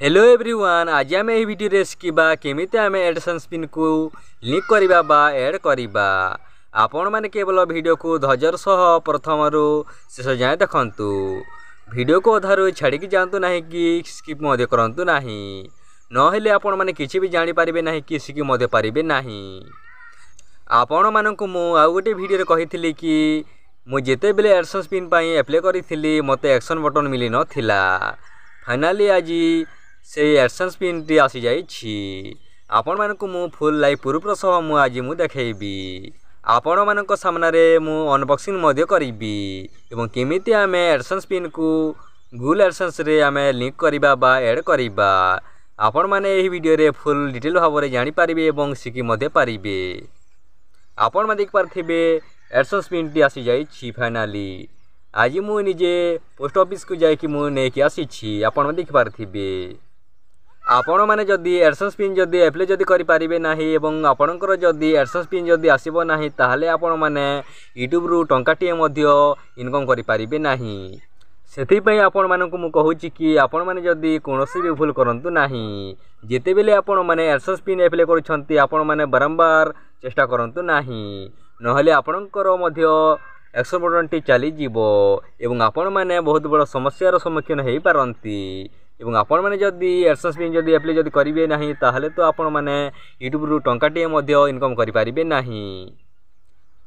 Hello everyone, आज आम यह भिडियो शिखा केमी आम एडसन स्पिन को लिंक करवा बा एड करवा। आपण मैंने केवल वीडियो को धैर्यर सह प्रथम रु शेष जाए देखु। वीडियो को अधारू छाड़ी जातु ना कि स्किप करूँ ना, नहेले आपण मैंने किसी भी जानीपारे ना कि शिखी पारे ना। आपण मानक आउ गोटे वीडियो कही कि मुझे बेले एडसन स्पिन एप्लाई करी मत एक्शन बटन मिली नाला। फाइनाली आज से एडसन स्पिन टी आसी जाइए। आपण मानक मु फुल लाइव प्रूफ सह मु आज मु देखैबी। आपण मानक सामने मु अनबॉक्सिंग मध्य करिबी एवं केमिति आमे एडसन स्पिन को गूगल एडसेंस रे आमे लिंक करिबा बा ऐड करिबा। आपण माने एही वीडियो रे फुल डिटेल भाव में जानि पारिबे एवं सिखि मध्य पारिबे। आपण माने देख पारथिबे एडसन स्पिन टी आसी जाइए। फाइनाली आज मु निजे पोस्ट ऑफिस को जाइए मु नेकी आसी। आपण देख पारथिबे आपण माने जदि एडसन स्पिन जदि एप्लाई जदि करि पारिबे नाही एवं आपणकर जदि एडसन स्पिन जदि आसीबो नाही ताहाले आपण माने यूट्यूब रु टंकाटिए मध्य इनकम करि पारिबे नाही। सेथि पई आपण मानकु मु कहूची कि आपण माने जदि कोनोसी भी भूल करंतु नाही। जेते बेले आपण माने एडसन स्पिन एप्लाई करूछंती आपण माने बारंबार चेष्टा करंतु नाही, नहले आपणकर मध्य एक्शन बटन टी चली जीवो एवं आपण माने बहुत बड़ समस्यार सम्मुखीन हेई पारंती। एवं आपण माने जदि एडसन स्पिन जदि एप्लाई जदि करिवे नाही ताहाले तो आपण माने यूट्यूब रु टंकाटिए मध्य इनकम करि पारिबे नाही।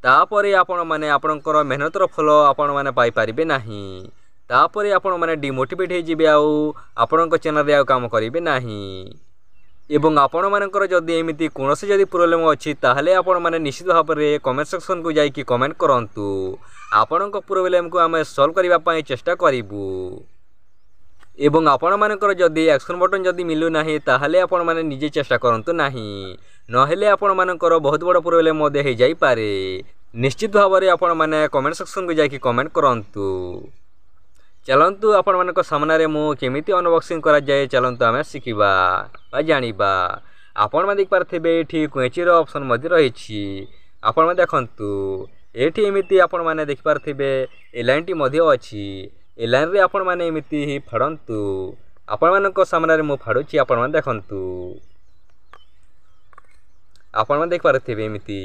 तापरे आपण माने आपणकर मेहनतर फल आपण माने पाई पारिबे नाही। तापरे आपण माने डिमोटिवेट हे जिवे आउ आपणक चैनल रे आ काम करिवे नाही। एवं आपण मानकर जदि एमिति कोनोसी जदि प्रॉब्लम अछि ताहाले आपण माने निश्चित भाव में कमेंट सेक्शन को जाई कि कमेंट करंतु। आपणक प्रॉब्लम को आमे सॉल्व करबा पई चेष्टा करिवु। एवं आपण मानकर जदि एक्शन बटन जदि मिलु नाही ताहाले आपण माने निजे चेष्टा करंतु नाही, नहेले आपण मानकर बहुत बड़ प्रॉब्लम मध्य हे जाई पारे। निश्चित भाव में आपण माने कमेंट सेक्शन को जाई कि कमेंट करंतु। चलंतु आपण मानक सामने मु केमिति अनबॉक्सिंग करा जाए चलंतु आमे सिखिबा बा जानिबा। आपण माने देख पारथिबे एठी क्वेंची रो ऑप्शन मध्य रहिछि। आपण माने देखंतु एठी एमिति आपण माने देख पारथिबे ए लाइन टी मध्य अछि। ए लाइन रे आपण माने एमिति ही फाडंतु। आपण मानक सामने रे मु फाडुछि, आपण माने देखंतु। आपण माने देख पारथिबे एमिति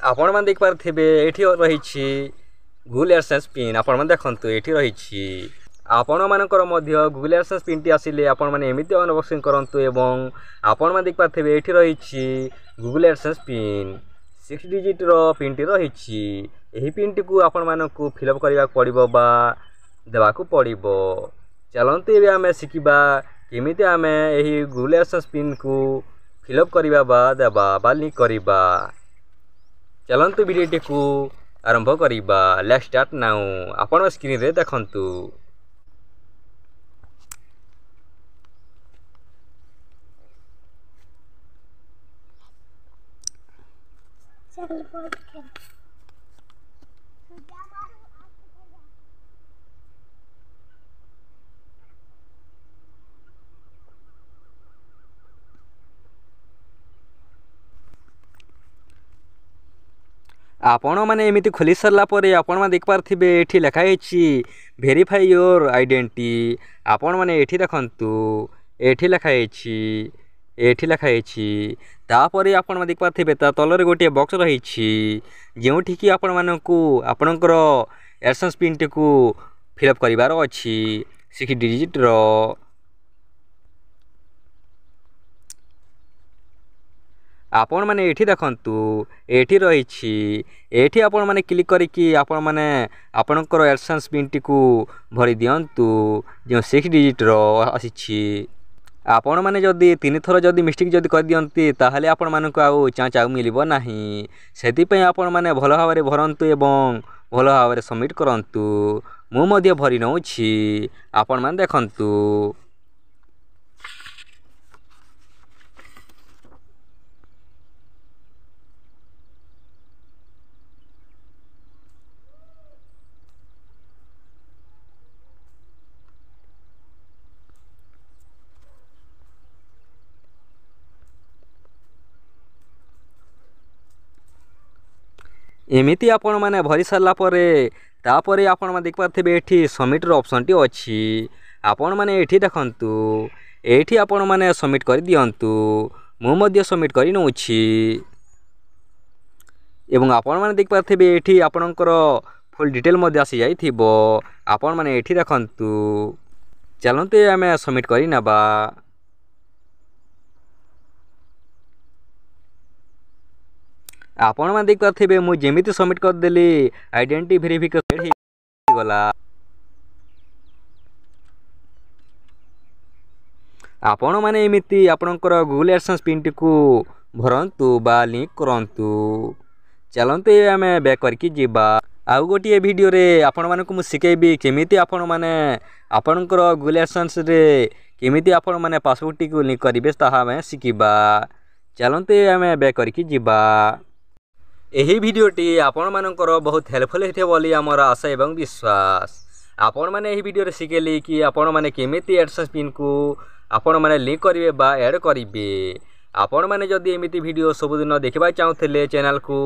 आपण माने देख पारथिबे एठी रहिछि गूगल एडसेंस पिन। आपण माने देखंतु एठी रहिछि। आपण मानकर मध्य गूगल एडसेंस पिन टी आसिले आपण माने एमिति अनबॉक्सिंग करंतु। एवं आपण माने देख पारथिबे एठी रहिछि गूगल एडसेंस पिन 6 डिजिट रो पिन टी रहिछि। एही पिन टी को आपण मानकु फिल अप करबा पड़िबो बा देबा को पड़िबो। चलंतु एबे आमे सिखिबा केमिति आमे एही गूगल एडसेंस पिन को फिल अप करबा बा देबा बा लिंक करबा। चलंतु वीडियो को आरंभ करिबा। Let's start now. आपण स्क्रीन रे देखंतु। आपण माने एमिति खोली सरला परे आपण माने देख पारथिबे एठी लिखा हेछि वेरीफाई योर आइडेंटिटी। आपण माने एठी देखंतु एठी लिखा हेछि, एठी लिखा हेछि। तापरे आपण माने देख पारथिबे ता तलरे गोटे बॉक्स रहिछि जेउठी कि आपण मानकु आपणकर एडसेंस पिन टी को फिल अप करिवार अछि 6 डिजिट रो। आपण मैंने एठी देखंतु एठी रही एठी आपण मैंने क्लिक करिकी आपण मैंने आपणकर एडसेंस पिन टी को भरी दियंतु जो 6 डिजिट रो आसी आपण मैंने जदि 3 थर जदि मिस्टेक जदि कर दियंती ताहले आपण मानक आउ चाँच आउ मिलिबो नाही सेति पई आपण मैंने भल भाव भरंतु एवं भल भाव सबमिट करंतु मु मध्य भरी नउछि आपण मैंने देखंतु एमिति आपण मैंने भरी सारा तापर आपण मैंने देखिपारे ये सबमिट्र ऑप्शन टी अच्छी आपण मैंने ये देखंतु ये आपण मैंने सबमिट कर दियंतु मु सबमिट कर नउछि एवं आपण मैंने देखिपारे ये आपणकर फुल डिटेल आसी जाइथिबो आपण मैंने ये देखंतु चलते आम सबमिट कर नबा आपण मैंने देखिपारे मुझे जमीती सबमिट करदेली आइडेंटिटी वेरिफिकेशन हो गला आपण मैंने एमिति आपणकर गूगल एडसेंस पिन टी को भरंतु बा लिंक करंतु चलते आम बैक करके जीवा आउ गोटे वीडियो रे आपण मानक मु शिखेबी केमिति आपण माने आपणकर गूगल एडसेंस रे केमिति आपण माने पासबुक टी को लिंक करिवे ताहा आम शिखिबा चलते आम बैक करके जीवा यही भिडियोटी आपण मानकर बहुत हेल्पफुल होते बोली आमर आशा एवं विश्वास आपण मैंने यही वीडियो शिखेली कि आपण मैंने केमिति एडसेंस पिन को आपण मैंने लिंक करेंगे बा ऐड करेंगे आपण मैंने जदि एमिति वीडियो सबुदिन देखा चाहूले चैनल को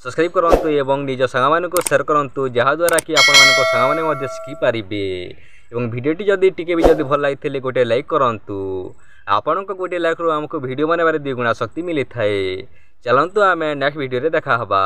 सब्सक्राइब करंतु एवं निज सांग को शेयर करंतु जहाद्वारा कि आपण मानक सांग माने शिखि पारिबे एवं भिडियोटी जदि टिके भी जदि भल लागिथिले गोटे लाइक करंतु आपणक गोटे लाइक रो हमको वीडियो बनाबारे 2 गुणा शक्ति मिली थाए चलंतु आमे नेक्स्ट वीडियो रे देखा हबा।